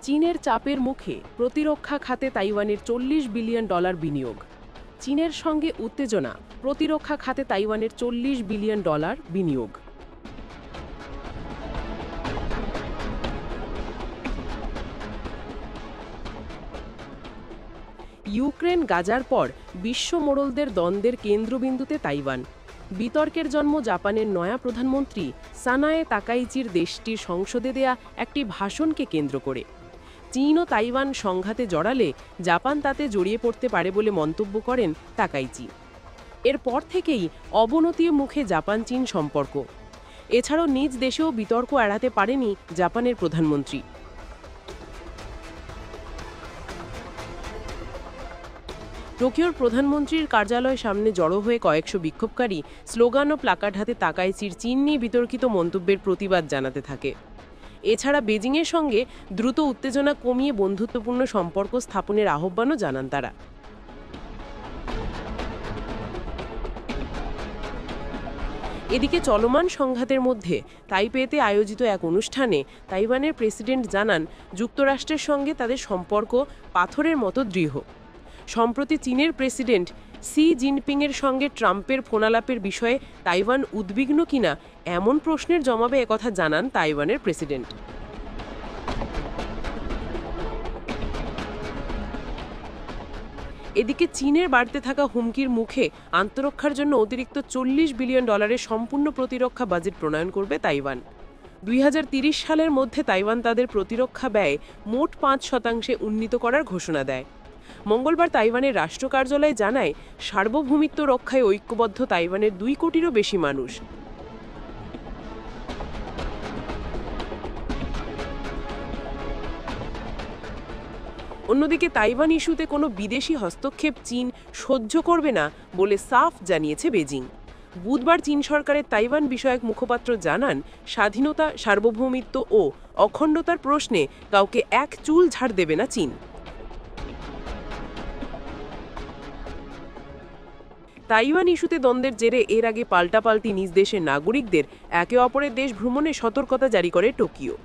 চীনের চাপের মুখে প্রতিরক্ষা খাতে তাইওয়ানের $40 বিলিয়ন বিনিয়োগ। চীনের সঙ্গে উত্তেজনা, প্রতিরক্ষা খাতে তাইওয়ানের $40 বিলিয়ন বিনিয়োগ। ইউক্রেন গাজার পর বিশ্ব মোড়লদের দ্বন্দ্বের কেন্দ্রবিন্দুতে তাইওয়ান। বিতর্কের জন্ম জাপানের নয়া প্রধানমন্ত্রী সানায়ে তাকাইচির দেশটির সংসদে দেয়া একটি ভাষণকে কেন্দ্র করে। চীন ও তাইওয়ান সংঘাতে জড়ালে জাপান তাতে জড়িয়ে পড়তে পারে বলে মন্তব্য করেন তাকাইচি। এরপর থেকেই অবনতির মুখে জাপান চীন সম্পর্ক। এছাড়াও নিজ দেশেও বিতর্ক এড়াতে পারেনি জাপানের প্রধানমন্ত্রী। টোকিওর প্রধানমন্ত্রীর কার্যালয়ের সামনে জড়ো হয়ে কয়েকশো বিক্ষোভকারী স্লোগান ও প্লাকার্ড হাতে তাকাইচির চীন নিয়ে বিতর্কিত মন্তব্যের প্রতিবাদ জানাতে থাকে। এছাড়া বেজিংয়ের সঙ্গে দ্রুত উত্তেজনা কমিয়ে বন্ধুত্বপূর্ণ সম্পর্ক স্থাপনের আহ্বানও জানান তারা। এদিকে চলমান সংঘাতের মধ্যে তাইপেতে আয়োজিত এক অনুষ্ঠানে তাইওয়ানের প্রেসিডেন্ট জানান, যুক্তরাষ্ট্রের সঙ্গে তাদের সম্পর্ক পাথরের মতো দৃঢ়। সম্প্রতি চীনের প্রেসিডেন্ট সি জিনপিংয়ের সঙ্গে ট্রাম্পের ফোনালাপের বিষয়ে তাইওয়ান উদ্বিগ্ন কিনা এমন প্রশ্নের জবাবে একথা জানান তাইওয়ানের প্রেসিডেন্ট। এদিকে চীনের বাড়তে থাকা হুমকির মুখে আন্তরক্ষার জন্য অতিরিক্ত $40 বিলিয়ন সম্পূর্ণ প্রতিরক্ষা বাজেট প্রণয়ন করবে তাইওয়ান। 2030 সালের মধ্যে তাইওয়ান তাদের প্রতিরক্ষা ব্যয় মোট 5% উন্নীত করার ঘোষণা দেয়। মঙ্গলবার তাইওয়ানের রাষ্ট্র কার্যালয় জানায়, সার্বভৌমিত্ব রক্ষায় ঐক্যবদ্ধ তাইওয়ানের 2 কোটিরও বেশি মানুষ। অন্যদিকে তাইওয়ান ইস্যুতে কোনো বিদেশি হস্তক্ষেপ চীন সহ্য করবে না বলে সাফ জানিয়েছে বেজিং। বুধবার চীন সরকারের তাইওয়ান বিষয়ক মুখপাত্র জানান, স্বাধীনতা, সার্বভৌমিত্ব ও অখণ্ডতার প্রশ্নে কাউকে এক চুল ঝাড় দেবে না চীন। তাইওয়ান ইস্যুতে দ্বন্দ্বের জেরে এর আগে পাল্টাপাল্টি নিজ দেশের নাগরিকদের একে অপরের দেশ ভ্রমণে সতর্কতা জারি করে টোকিও।